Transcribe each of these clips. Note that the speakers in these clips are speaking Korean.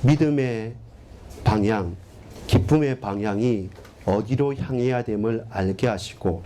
믿음의 방향, 기쁨의 방향이 어디로 향해야 됨을 알게 하시고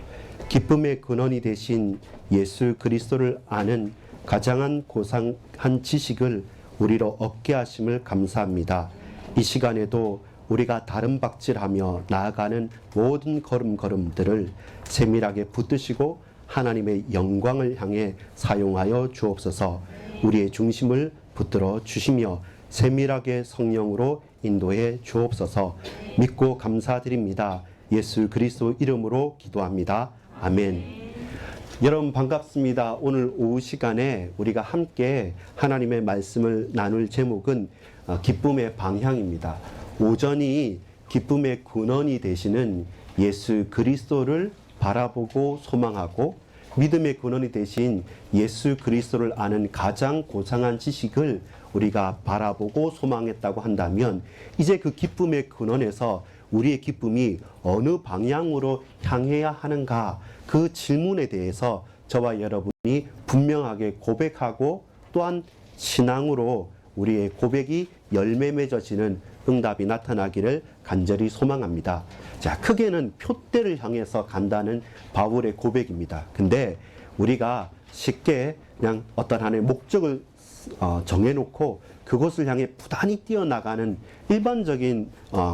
기쁨의 근원이 되신 예수 그리스도를 아는 가장한 고상한 지식을 우리로 얻게 하심을 감사합니다. 이 시간에도 우리가 다름박질하며 나아가는 모든 걸음걸음들을 세밀하게 붙드시고 하나님의 영광을 향해 사용하여 주옵소서. 우리의 중심을 붙들어 주시며 세밀하게 성령으로 인도해 주옵소서. 믿고 감사드립니다. 예수 그리스도 이름으로 기도합니다. 아멘. 여러분 반갑습니다. 오늘 오후 시간에 우리가 함께 하나님의 말씀을 나눌 제목은 기쁨의 방향입니다. 오전이 기쁨의 근원이 되시는 예수 그리스도를 바라보고 소망하고 믿음의 근원이 되신 예수 그리스도를 아는 가장 고상한 지식을 우리가 바라보고 소망했다고 한다면 이제 그 기쁨의 근원에서 우리의 기쁨이 어느 방향으로 향해야 하는가 그 질문에 대해서 저와 여러분이 분명하게 고백하고 또한 신앙으로 우리의 고백이 열매 맺어지는 응답이 나타나기를 간절히 소망합니다. 자, 크게는 표대를 향해서 간다는 바울의 고백입니다. 근데 우리가 쉽게 그냥 어떤 하나의 목적을 정해놓고 그것을 향해 부단히 뛰어나가는 일반적인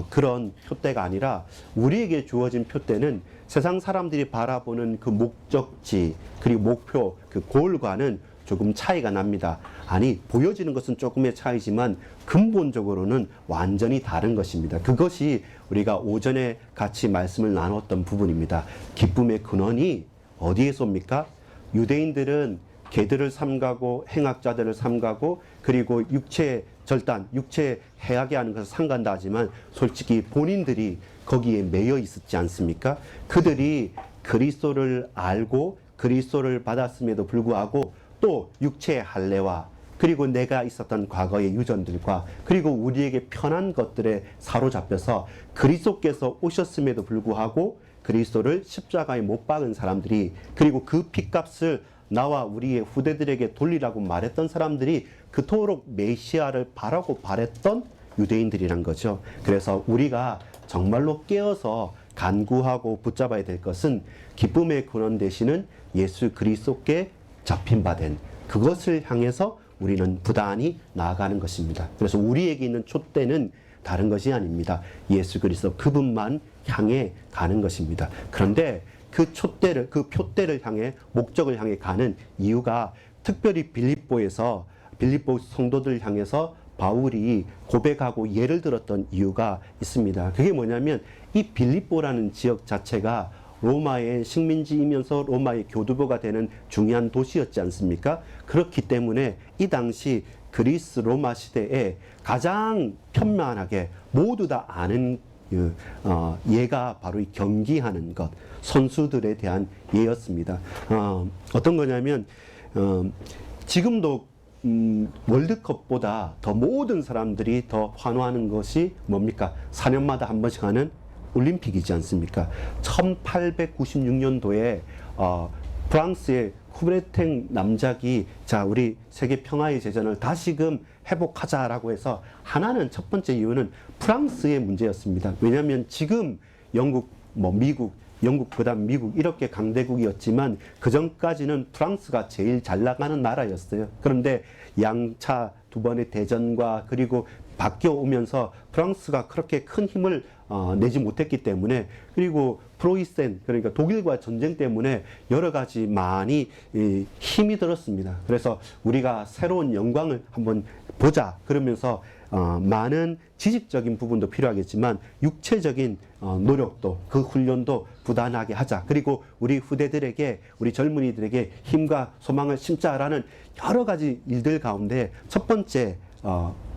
그런 표대가 아니라 우리에게 주어진 표대는 세상 사람들이 바라보는 그 목적지 그리고 목표 그 골과는 조금 차이가 납니다. 아니 보여지는 것은 조금의 차이지만 근본적으로는 완전히 다른 것입니다. 그것이 우리가 오전에 같이 말씀을 나눴던 부분입니다. 기쁨의 근원이 어디에서 옵니까? 유대인들은 개들을 삼가고 행악자들을 삼가고 그리고 육체 절단, 육체 해하게 하는 것을 삼간다 하지만 솔직히 본인들이 거기에 매여 있었지 않습니까? 그들이 그리스도를 알고 그리스도를 받았음에도 불구하고 또 육체의 할례와 그리고 내가 있었던 과거의 유전들과 그리고 우리에게 편한 것들에 사로잡혀서 그리스도께서 오셨음에도 불구하고 그리스도를 십자가에 못 박은 사람들이 그리고 그 핏값을 나와 우리의 후대들에게 돌리라고 말했던 사람들이 그토록 메시아를 바라고 바랬던 유대인들이란 거죠. 그래서 우리가 정말로 깨어서 간구하고 붙잡아야 될 것은 기쁨의 근원 되시는 예수 그리스도께 잡힌 바 된 그것을 향해서 우리는 부단히 나아가는 것입니다. 그래서 우리에게 있는 촛대는 다른 것이 아닙니다. 예수 그리스도 그분만 향해 가는 것입니다. 그런데 그 촛대를, 그 표대를 향해 목적을 향해 가는 이유가 특별히 빌립보 성도들 향해서 바울이 고백하고 예를 들었던 이유가 있습니다. 그게 뭐냐면 이 빌립보라는 지역 자체가 로마의 식민지이면서 로마의 교두보가 되는 중요한 도시였지 않습니까? 그렇기 때문에 이 당시 그리스 로마 시대에 가장 편만하게 모두 다 아는 예가 바로 이 경기하는 것, 선수들에 대한 예였습니다. 어떤 거냐면 지금도 월드컵보다 더 모든 사람들이 더 환호하는 것이 뭡니까? 4년마다 한 번씩 하는 올림픽이지 않습니까? 1896년도에 프랑스의 쿠브레탱 남작이 자 우리 세계 평화의 제전을 다시금 회복하자라고 해서 하나는 첫 번째 이유는 프랑스의 문제였습니다. 왜냐하면 지금 영국, 미국, 영국 그다음 미국 이렇게 강대국이었지만 그 전까지는 프랑스가 제일 잘 나가는 나라였어요. 그런데 양차 두 번의 대전과 그리고 바뀌어 오면서 프랑스가 그렇게 큰 힘을 내지 못했기 때문에 그리고 프로이센 그러니까 독일과 전쟁 때문에 여러 가지 많이 힘이 들었습니다. 그래서 우리가 새로운 영광을 한번 보자 그러면서 많은 지식적인 부분도 필요하겠지만 육체적인 노력도 그 훈련도 부단하게 하자. 그리고 우리 후대들에게 우리 젊은이들에게 힘과 소망을 심자라는 여러 가지 일들 가운데 첫 번째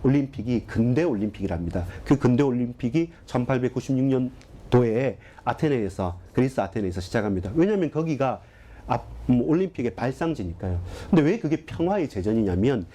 올림픽이 근대 올림픽이랍니다. 그 근대 올림픽이 1896년도에 아테네에서 그리스 아테네에서 시작합니다. 왜냐하면 거기가 올림픽의 발상지니까요. 근데 왜 그게 평화의 제전이냐면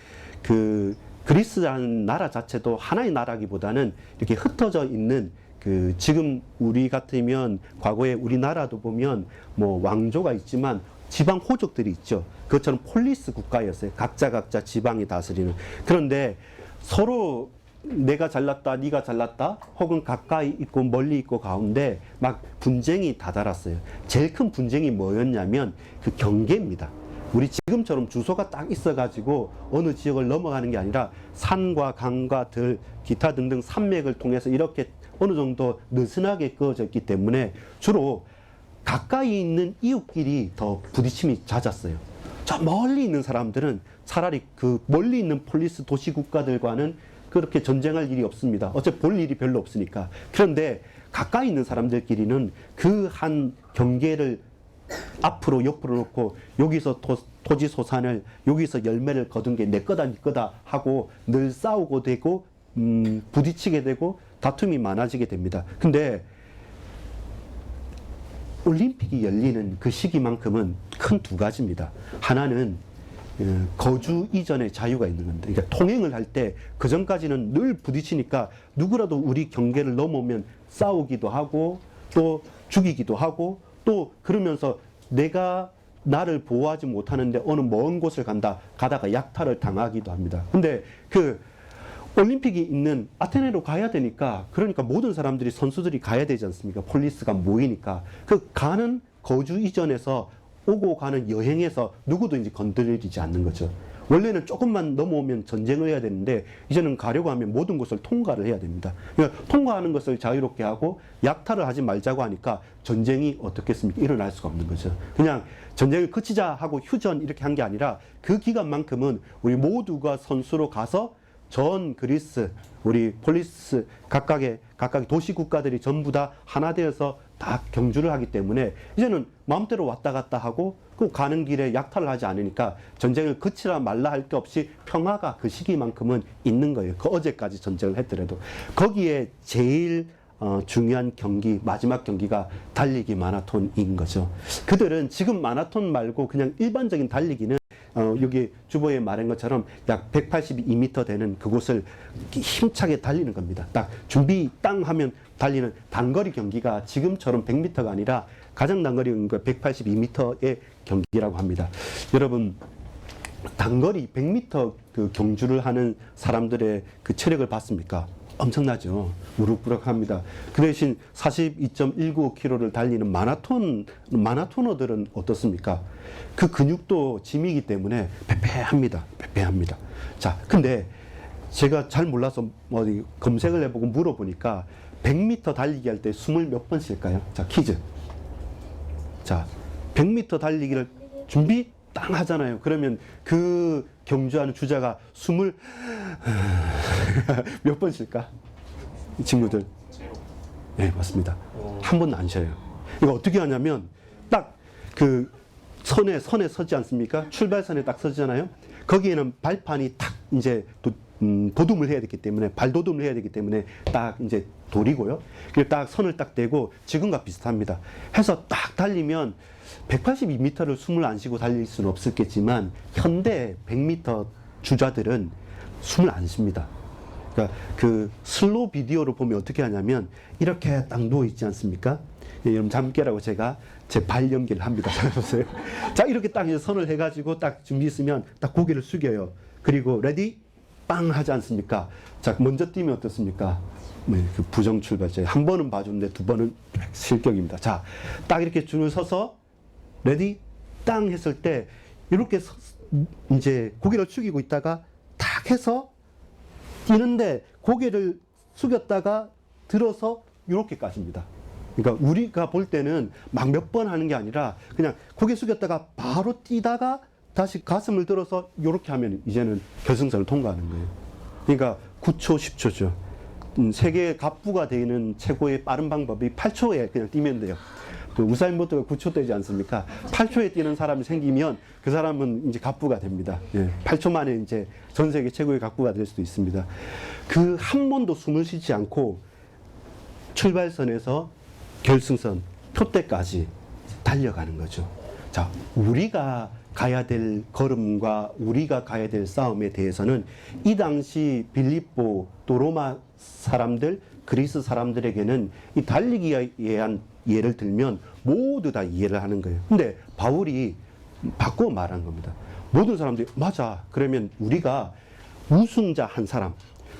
그 그리스라는 나라 자체도 하나의 나라기보다는 이렇게 흩어져 있는 그 지금 우리 같으면 과거에 우리나라도 보면 뭐 왕조가 있지만 지방 호족들이 있죠. 그것처럼 폴리스 국가였어요. 각자 지방이 다스리는. 그런데 서로 내가 잘났다, 네가 잘났다, 혹은 가까이 있고 멀리 있고 가운데 막 분쟁이 다다랐어요. 제일 큰 분쟁이 뭐였냐면 그 경계입니다. 우리 지금처럼 주소가 딱 있어가지고 어느 지역을 넘어가는 게 아니라 산과 강과 들, 기타 등등 산맥을 통해서 이렇게 어느 정도 느슨하게 그어져 있기 때문에 주로 가까이 있는 이웃끼리 더 부딪힘이 잦았어요. 저 멀리 있는 사람들은 차라리 그 멀리 있는 폴리스 도시 국가들과는 그렇게 전쟁할 일이 없습니다. 어차피 볼 일이 별로 없으니까. 그런데 가까이 있는 사람들끼리는 그 한 경계를 앞으로 옆으로 놓고 여기서 토지 소산을, 여기서 열매를 거둔 게 내 거다 네 거다 하고 늘 싸우고 되고 부딪히게 되고 다툼이 많아지게 됩니다. 근데 올림픽이 열리는 그 시기만큼은 큰 두 가지입니다. 하나는 거주 이전의 자유가 있는 겁니다. 그러니까 통행을 할 때 그 전까지는 늘 부딪히니까 누구라도 우리 경계를 넘어오면 싸우기도 하고 또 죽이기도 하고 또 그러면서 내가 나를 보호하지 못하는데 어느 먼 곳을 가다가 약탈을 당하기도 합니다. 근데 그 올림픽이 있는 아테네로 가야 되니까, 그러니까 모든 사람들이, 선수들이 가야 되지 않습니까? 폴리스가 모이니까. 그 가는 거주 이전에서 오고 가는 여행에서 누구도 이제 건드리지 않는 거죠. 원래는 조금만 넘어오면 전쟁을 해야 되는데 이제는 가려고 하면 모든 것을 통과를 해야 됩니다. 그러니까 통과하는 것을 자유롭게 하고 약탈을 하지 말자고 하니까 전쟁이 어떻겠습니까? 일어날 수가 없는 거죠. 그냥 전쟁을 그치자 하고 휴전 이렇게 한 게 아니라 그 기간만큼은 우리 모두가 선수로 가서 전 그리스, 우리 폴리스 각각의 도시 국가들이 전부 다 하나 되어서 다 경주를 하기 때문에 이제는 마음대로 왔다 갔다 하고 그 가는 길에 약탈을 하지 않으니까 전쟁을 그치라 말라 할 게 없이 평화가 그 시기만큼은 있는 거예요. 그 어제까지 전쟁을 했더라도. 거기에 제일 중요한 경기, 마지막 경기가 달리기 마라톤인 거죠. 그들은 지금 마라톤 말고 그냥 일반적인 달리기는 여기 주보에 말한 것처럼 약 182m 되는 그곳을 힘차게 달리는 겁니다. 딱 준비 땅 하면 달리는 단거리 경기가 지금처럼 100m가 아니라 가장 단거리 경기가 182m의 경기라고 합니다. 여러분, 단거리 100m 그 경주를 하는 사람들의 그 체력을 봤습니까? 엄청나죠. 우럭부럭합니다. 그 대신 42.195km를 달리는 마라토너들은 어떻습니까? 그 근육도 짐이기 때문에 패패합니다. 패패합니다. 자, 근데 제가 잘 몰라서 검색을 해보고 물어보니까 100m 달리기 할 때 숨을 몇 번 쉴까요? 자, 퀴즈. 자, 100m 달리기를 준비 땅 하잖아요. 그러면 그 경주하는 주자가 숨을 몇 번 쉴까? 이 친구들. 네, 맞습니다. 한 번도 안 쉬어요. 이거 어떻게 하냐면 딱 그 선에 서지 않습니까? 출발선에 딱 서잖아요. 거기에는 발판이 탁 이제 도둠을 해야 되기 때문에, 발도둠을 해야 되기 때문에 딱 이제 돌이고요. 그리고 딱 선을 딱 대고 지금과 비슷합니다. 해서 딱 달리면 182m를 숨을 안 쉬고 달릴 수는 없었겠지만 현대 100m 주자들은 숨을 안 쉽니다. 그러니까 그 슬로우 비디오로 보면 어떻게 하냐면 이렇게 딱 누워 있지 않습니까? 예, 여러분 잠 깨라고 제가 제 발 연기를 합니다. 잘 보세요. 자, 이렇게 딱 이제 선을 해가지고 딱 준비 있으면 딱 고개를 숙여요. 그리고 레디 빵 하지 않습니까? 자, 먼저 뛰면 어떻습니까? 그 부정 출발자. 한 번은 봐줬는데 두 번은 실격입니다. 자, 딱 이렇게 줄을 서서 레디 땅 했을 때 이렇게 이제 고개를 숙이고 있다가 탁 해서 뛰는데 고개를 숙였다가 들어서 이렇게까지입니다. 그러니까 우리가 볼 때는 막 몇 번 하는 게 아니라 그냥 고개 숙였다가 바로 뛰다가 다시 가슴을 들어서 이렇게 하면 이제는 결승선을 통과하는 거예요. 그러니까 9초, 10초죠. 세계 갑부가 되는 최고의 빠른 방법이 8초에 그냥 뛰면 돼요. 그 우사인 볼트가 9초 되지 않습니까? 8초에 뛰는 사람이 생기면 그 사람은 이제 갑부가 됩니다. 예, 8초 만에 이제 전 세계 최고의 갑부가 될 수도 있습니다. 그 한 번도 숨을 쉬지 않고 출발선에서 결승선 표대까지 달려가는 거죠. 자, 우리가 가야 될 걸음과 우리가 가야 될 싸움에 대해서는 이 당시 빌립보 또 로마 사람들, 그리스 사람들에게는 이 달리기에 의한 예를 들면 모두 다 이해를 하는 거예요. 근데 바울이 바꿔 말한 겁니다. 모든 사람들이 맞아. 그러면 우리가 우승자 한 사람,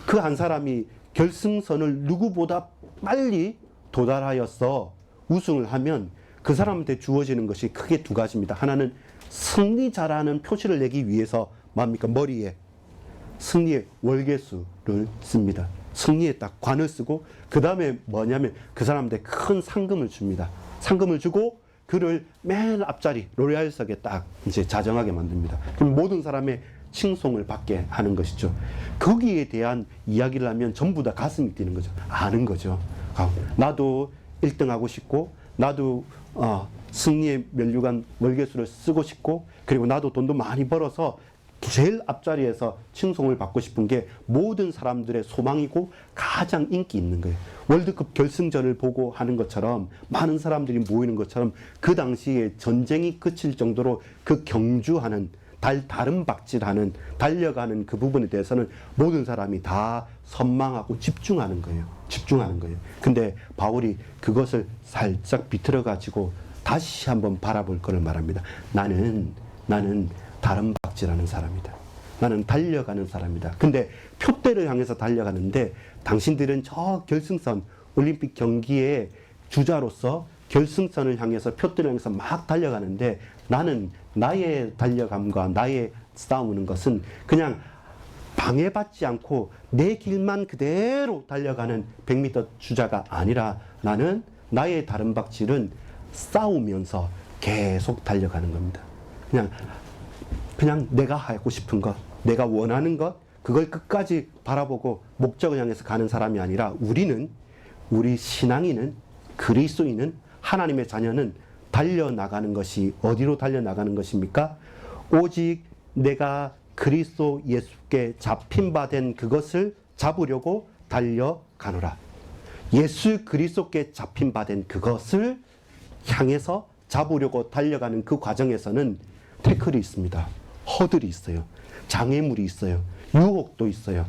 그 한 사람이 결승선을 누구보다 빨리 도달하여서 우승을 하면 그 사람한테 주어지는 것이 크게 두 가지입니다. 하나는 승리자라는 표시를 내기 위해서 뭡니까? 머리에 승리의 월계수를 씁니다. 승리에 딱 관을 쓰고 그 다음에 뭐냐면 그 사람한테 큰 상금을 줍니다. 상금을 주고 그를 맨 앞자리 로얄석에 딱 이제 자정하게 만듭니다. 그럼 모든 사람의 칭송을 받게 하는 것이죠. 거기에 대한 이야기를 하면 전부 다 가슴이 뛰는 거죠. 아는 거죠. 나도 1등 하고 싶고 나도 승리의 면류관 월계수를 쓰고 싶고 그리고 나도 돈도 많이 벌어서 제일 앞자리에서 칭송을 받고 싶은 게 모든 사람들의 소망이고 가장 인기 있는 거예요. 월드컵 결승전을 보고 하는 것처럼 많은 사람들이 모이는 것처럼 그 당시에 전쟁이 그칠 정도로 그 경주하는 다른 박질하는 달려가는 그 부분에 대해서는 모든 사람이 다 선망하고 집중하는 거예요. 집중하는 거예요. 근데 바울이 그것을 살짝 비틀어 가지고 다시 한번 바라볼 것을 말합니다. 나는 다른 박질하는 사람이다. 나는 달려가는 사람이다. 근데 표대를 향해서 달려가는데 당신들은 저 결승선 올림픽 경기의 주자로서 결승선을 향해서 표대를 향해서 막 달려가는데 나는 나의 달려감과 나의 싸우는 것은 그냥 방해받지 않고 내 길만 그대로 달려가는 100m 주자가 아니라 나는 나의 다른 박질은 싸우면서 계속 달려가는 겁니다. 그냥 내가 하고 싶은 것, 내가 원하는 것, 그걸 끝까지 바라보고 목적을 향해서 가는 사람이 아니라 우리 신앙인은 그리스도인은 하나님의 자녀는 달려나가는 것이 어디로 달려나가는 것입니까? 오직 내가 그리스도 예수께 잡힌 바 된 그것을 잡으려고 달려가노라. 예수 그리스도께 잡힌 바 된 그것을 향해서 잡으려고 달려가는 그 과정에서는 태클이 있습니다. 허들이 있어요. 장애물이 있어요. 유혹도 있어요.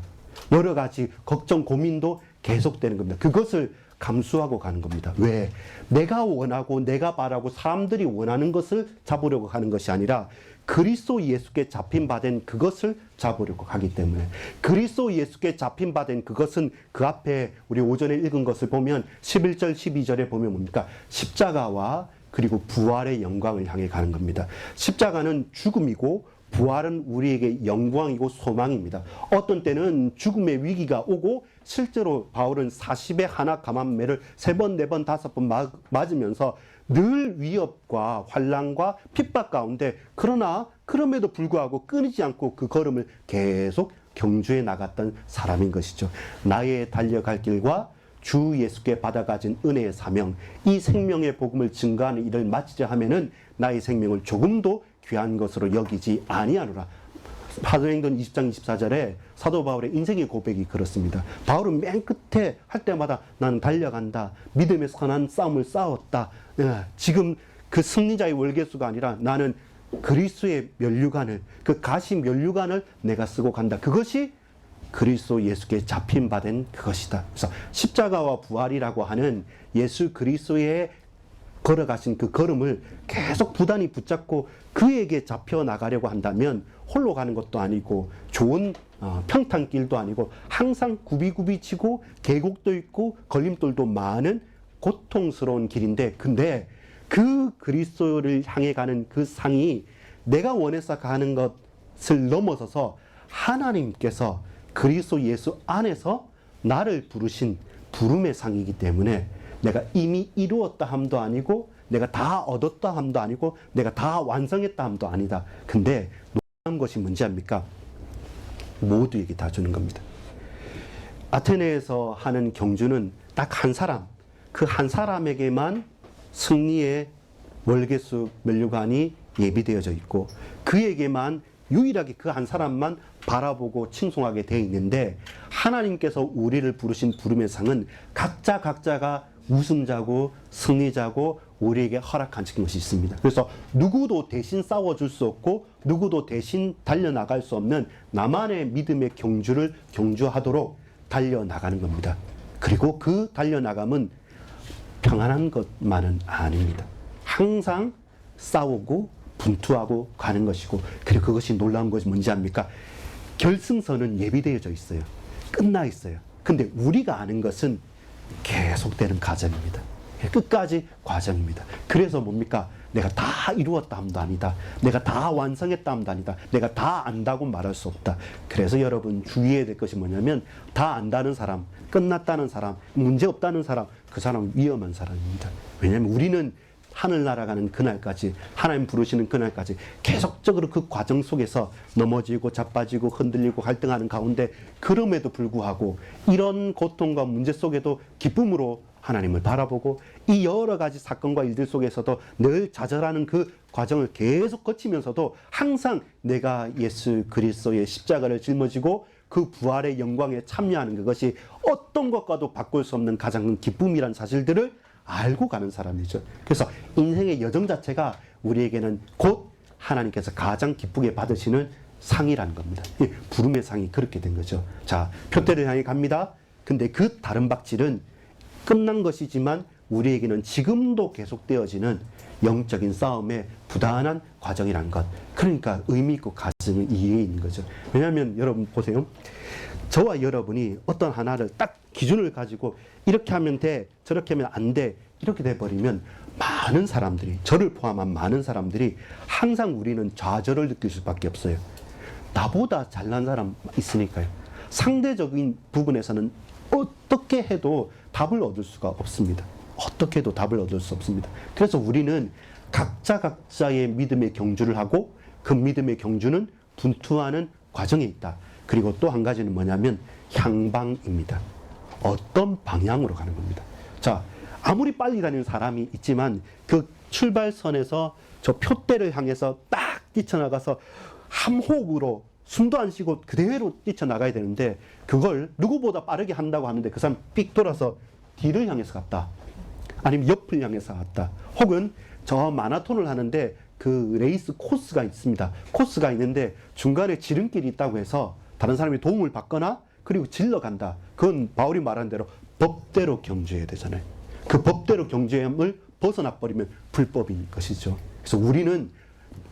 여러 가지 걱정, 고민도 계속되는 겁니다. 그것을 감수하고 가는 겁니다. 왜? 내가 원하고 내가 바라고 사람들이 원하는 것을 잡으려고 가는 것이 아니라 그리스도 예수께 잡힌 바 된 그것을 잡으려고 가기 때문에 그리스도 예수께 잡힌 바 된 그것은 그 앞에 우리 오전에 읽은 것을 보면 11절 12절에 보면 뭡니까? 십자가와 그리고 부활의 영광을 향해 가는 겁니다. 십자가는 죽음이고 부활은 우리에게 영광이고 소망입니다. 어떤 때는 죽음의 위기가 오고 실제로 바울은 40에 하나 감한매를 3번, 4번, 5번 맞으면서 늘 위협과 환난과 핍박 가운데 그러나 그럼에도 불구하고 끊이지 않고 그 걸음을 계속 경주해 나갔던 사람인 것이죠. 나의 달려갈 길과 주 예수께 받아가진 은혜의 사명, 이 생명의 복음을 증거하는 일을 마치자 하면은 나의 생명을 조금도 귀한 것으로 여기지 아니하노라. 사도행전 20장 24절에 사도 바울의 인생의 고백이 그렇습니다. 바울은 맨 끝에 할 때마다 나는 달려간다. 믿음의 선한 싸움을 싸웠다. 지금 그 승리자의 월계수가 아니라 나는 그리스도의 면류관을, 그 가시 면류관을 내가 쓰고 간다. 그것이 그리스도 예수께 잡힌 바 된 그것이다. 그래서 십자가와 부활이라고 하는 예수 그리스도의 걸어가신 그 걸음을 계속 부단히 붙잡고 그에게 잡혀 나가려고 한다면 홀로 가는 것도 아니고 좋은 평탄길도 아니고 항상 굽이굽이 치고 계곡도 있고 걸림돌도 많은 고통스러운 길인데 근데 그 그리스도를 향해 가는 그 상이 내가 원해서 가는 것을 넘어서서 하나님께서 그리스도 예수 안에서 나를 부르신 부름의 상이기 때문에 내가 이미 이루었다 함도 아니고 내가 다 얻었다 함도 아니고 내가 다 완성했다 함도 아니다. 근데 놀라운 것이 뭔지 압니까? 모두에게 다 주는 겁니다. 아테네에서 하는 경주는 딱 한 사람, 그 한 사람에게만 승리의 월계수 면류관이 예비되어져 있고 그에게만 유일하게 그 한 사람만 바라보고 칭송하게 되어 있는데 하나님께서 우리를 부르신 부름의 상은 각자가 우승자고 승리자고 우리에게 허락한 것이 있습니다. 그래서 누구도 대신 싸워줄 수 없고 누구도 대신 달려나갈 수 없는 나만의 믿음의 경주를 경주하도록 달려나가는 겁니다. 그리고 그 달려나감은 평안한 것만은 아닙니다. 항상 싸우고 분투하고 가는 것이고 그리고 그것이 놀라운 것이 뭔지 압니까? 결승선은 예비되어져 있어요. 끝나 있어요. 근데 우리가 아는 것은 계속되는 과정입니다. 끝까지 과정입니다. 그래서 뭡니까? 내가 다 이루었다 함도 아니다. 내가 다 완성했다 함도 아니다. 내가 다 안다고 말할 수 없다. 그래서 여러분 주의해야 될 것이 뭐냐면 다 안다는 사람, 끝났다는 사람, 문제 없다는 사람, 그 사람은 위험한 사람입니다. 왜냐하면 우리는 하늘나라 가는 그날까지, 하나님 부르시는 그날까지 계속적으로 그 과정 속에서 넘어지고 자빠지고 흔들리고 갈등하는 가운데, 그럼에도 불구하고 이런 고통과 문제 속에도 기쁨으로 하나님을 바라보고 이 여러 가지 사건과 일들 속에서도 늘 좌절하는 그 과정을 계속 거치면서도 항상 내가 예수 그리스도의 십자가를 짊어지고 그 부활의 영광에 참여하는 그것이 어떤 것과도 바꿀 수 없는 가장 큰 기쁨이란 사실들을 알고 가는 사람이죠. 그래서 인생의 여정 자체가 우리에게는 곧 하나님께서 가장 기쁘게 받으시는 상이라는 겁니다. 부름의 상이 그렇게 된 거죠. 자, 표대를 향해 갑니다. 근데 그 다른 박질은 끝난 것이지만 우리에게는 지금도 계속되어지는 영적인 싸움의 부단한 과정이라는 것. 그러니까 의미 있고 가슴이 이해에 있는 거죠. 왜냐하면 여러분 보세요. 저와 여러분이 어떤 하나를 딱 기준을 가지고 이렇게 하면 돼, 저렇게 하면 안 돼, 이렇게 돼버리면 많은 사람들이, 저를 포함한 많은 사람들이 항상 우리는 좌절을 느낄 수밖에 없어요. 나보다 잘난 사람 있으니까요. 상대적인 부분에서는 어떻게 해도 답을 얻을 수가 없습니다. 어떻게 해도 답을 얻을 수 없습니다. 그래서 우리는 각자의 믿음의 경주를 하고 그 믿음의 경주는 분투하는 과정에 있다. 그리고 또 한 가지는 뭐냐면 향방입니다. 어떤 방향으로 가는 겁니다. 자, 아무리 빨리 다니는 사람이 있지만 그 출발선에서 저 표대를 향해서 딱 뛰쳐나가서 함호흡으로 숨도 안 쉬고 그대로 뛰쳐나가야 되는데 그걸 누구보다 빠르게 한다고 하는데 그 사람 삑 돌아서 뒤를 향해서 갔다. 아니면 옆을 향해서 갔다. 혹은 저 마라톤을 하는데 그 레이스 코스가 있습니다. 코스가 있는데 중간에 지름길이 있다고 해서 다른 사람이 도움을 받거나 그리고 질러간다. 그건 바울이 말한 대로 법대로 경주해야 되잖아요. 그 법대로 경주함을 벗어나 버리면 불법인 것이죠. 그래서 우리는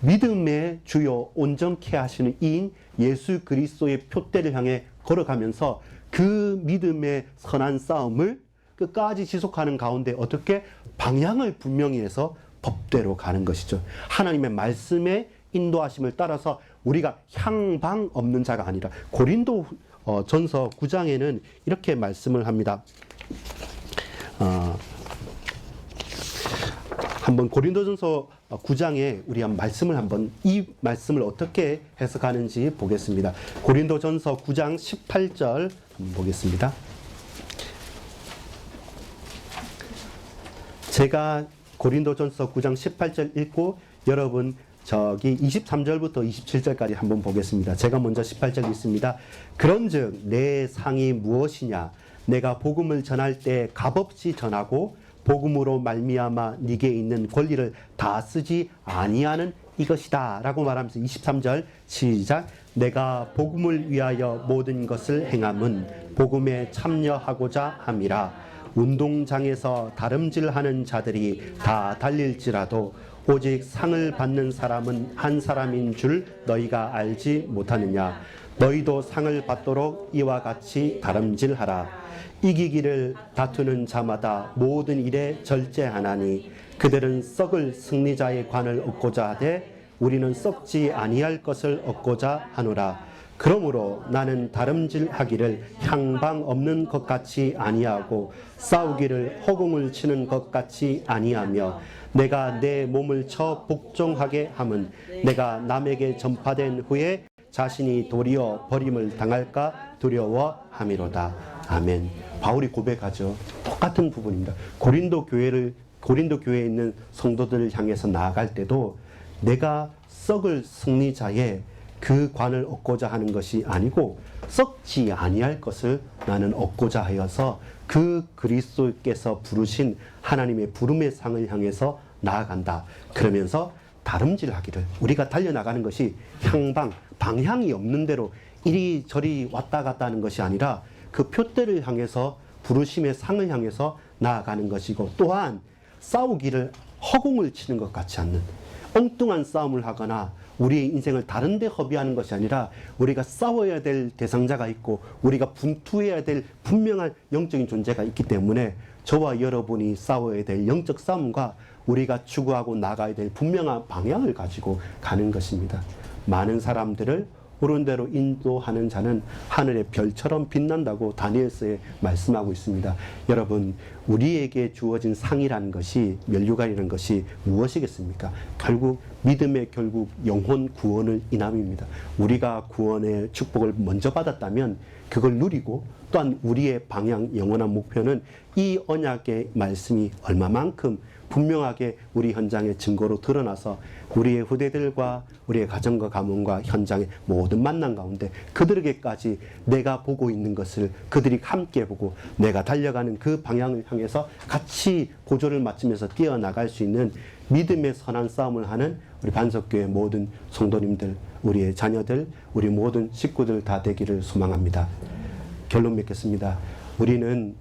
믿음의 주요 온전케 하시는 이인 예수 그리스도의 표대를 향해 걸어가면서 그 믿음의 선한 싸움을 끝까지 지속하는 가운데 어떻게 방향을 분명히 해서 법대로 가는 것이죠. 하나님의 말씀의 인도하심을 따라서 우리가 향방 없는 자가 아니라 고린도 전서 9장에는 이렇게 말씀을 합니다. 한번 고린도전서 9장에 우리 한 말씀을 한번 이 말씀을 어떻게 해석하는지 보겠습니다. 고린도전서 9장 18절 한번 보겠습니다. 제가 고린도전서 9장 18절 읽고 여러분 저기 23절부터 27절까지 한번 보겠습니다. 제가 먼저 18절 읽습니다. 그런즉 내 상이 무엇이냐? 내가 복음을 전할 때 값없이 전하고 복음으로 말미암아 네게 있는 권리를 다 쓰지 아니하는 이것이다 라고 말하면서 23절 시작. 내가 복음을 위하여 모든 것을 행함은 복음에 참여하고자 함이라. 운동장에서 다름질하는 자들이 다 달릴지라도 오직 상을 받는 사람은 한 사람인 줄 너희가 알지 못하느냐. 너희도 상을 받도록 이와 같이 다름질하라. 이기기를 다투는 자마다 모든 일에 절제하나니 그들은 썩을 승리자의 관을 얻고자 하되 우리는 썩지 아니할 것을 얻고자 하노라. 그러므로 나는 다름질하기를 향방 없는 것 같이 아니하고 싸우기를 허공을 치는 것 같이 아니하며 내가 내 몸을 쳐 복종하게 함은 내가 남에게 전파된 후에 자신이 도리어 버림을 당할까 두려워함이로다. 아멘. 바울이 고백하죠. 똑같은 부분입니다. 고린도 교회에 있는 성도들을 향해서 나아갈 때도 내가 썩을 승리자의 그 관을 얻고자 하는 것이 아니고 썩지 아니할 것을 나는 얻고자 하여서 그 그리스도께서 부르신 하나님의 부름의 상을 향해서 나아간다. 그러면서 다름질하기를, 우리가 달려나가는 것이 향방, 방향이 없는 대로 이리저리 왔다 갔다 하는 것이 아니라 그 표대를 향해서 부르심의 상을 향해서 나아가는 것이고, 또한 싸우기를 허공을 치는 것 같지 않는 엉뚱한 싸움을 하거나 우리의 인생을 다른 데 허비하는 것이 아니라 우리가 싸워야 될 대상자가 있고 우리가 분투해야 될 분명한 영적인 존재가 있기 때문에 저와 여러분이 싸워야 될 영적 싸움과 우리가 추구하고 나가야 될 분명한 방향을 가지고 가는 것입니다. 많은 사람들을 옳은 대로 인도하는 자는 하늘의 별처럼 빛난다고 다니엘서에 말씀하고 있습니다. 여러분, 우리에게 주어진 상이라는 것이, 면류관이라는 것이 무엇이겠습니까? 결국 믿음의 결국 영혼 구원을 인함입니다. 우리가 구원의 축복을 먼저 받았다면 그걸 누리고, 또한 우리의 방향, 영원한 목표는 이 언약의 말씀이 얼마만큼 분명하게 우리 현장의 증거로 드러나서 우리의 후대들과 우리의 가정과 가문과 현장의 모든 만남 가운데 그들에게까지 내가 보고 있는 것을 그들이 함께 보고 내가 달려가는 그 방향을 향해서 같이 보조를 맞추면서 뛰어나갈 수 있는 믿음의 선한 싸움을 하는 우리 반석교회 모든 성도님들, 우리의 자녀들, 우리 모든 식구들 다 되기를 소망합니다. 결론 맺겠습니다. 우리는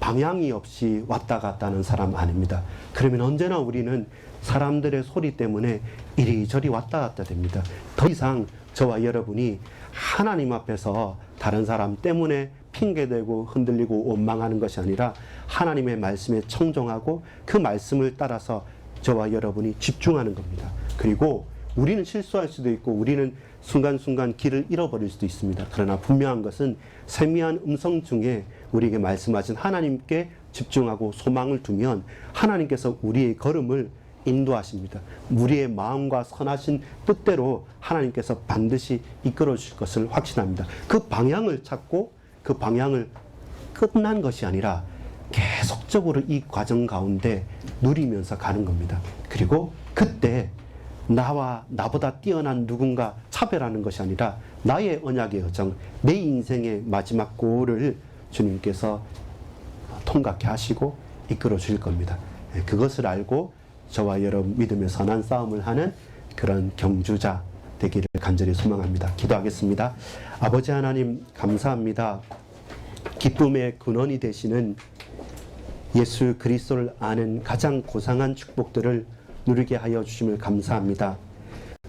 방향이 없이 왔다 갔다 하는 사람 아닙니다. 그러면 언제나 우리는 사람들의 소리 때문에 이리저리 왔다 갔다 됩니다. 더 이상 저와 여러분이 하나님 앞에서 다른 사람 때문에 핑계대고 흔들리고 원망하는 것이 아니라 하나님의 말씀에 청종하고 그 말씀을 따라서 저와 여러분이 집중하는 겁니다. 그리고 우리는 실수할 수도 있고 우리는 순간순간 길을 잃어버릴 수도 있습니다. 그러나 분명한 것은 세미한 음성 중에 우리에게 말씀하신 하나님께 집중하고 소망을 두면 하나님께서 우리의 걸음을 인도하십니다. 우리의 마음과 선하신 뜻대로 하나님께서 반드시 이끌어 주실 것을 확신합니다. 그 방향을 찾고 그 방향을 끝난 것이 아니라 계속적으로 이 과정 가운데 누리면서 가는 겁니다. 그리고 그때 나보다 뛰어난 누군가 차별하는 것이 아니라 나의 언약의 여정, 내 인생의 마지막 골을 주님께서 통각해 하시고 이끌어 주실 겁니다. 그것을 알고 저와 여러분 믿음의 선한 싸움을 하는 그런 경주자 되기를 간절히 소망합니다. 기도하겠습니다. 아버지 하나님 감사합니다. 기쁨의 근원이 되시는 예수 그리스도를 아는 가장 고상한 축복들을 누리게 하여 주심을 감사합니다.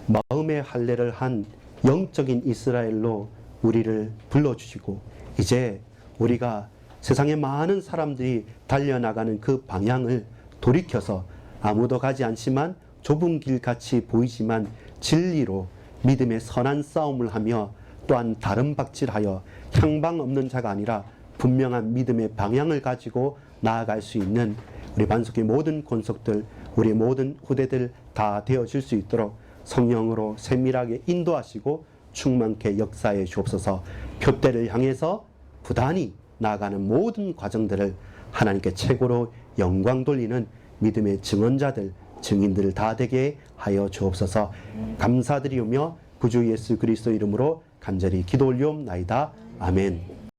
마음의 할례를 한 영적인 이스라엘로 우리를 불러주시고 이제 우리가 세상의 많은 사람들이 달려나가는 그 방향을 돌이켜서 아무도 가지 않지만 좁은 길같이 보이지만 진리로 믿음의 선한 싸움을 하며 또한 다른 박질하여 향방 없는 자가 아니라 분명한 믿음의 방향을 가지고 나아갈 수 있는 우리 반석의 모든 권속들, 우리 모든 후대들 다 되어질 수 있도록 성령으로 세밀하게 인도하시고 충만케 역사해 주옵소서. 표대를 향해서 부단히 나아가는 모든 과정들을 하나님께 최고로 영광 돌리는 믿음의 증언자들, 증인들 다 되게 하여 주옵소서. 감사드리오며 구주 예수 그리스도 이름으로 간절히 기도 올리옵나이다. 아멘.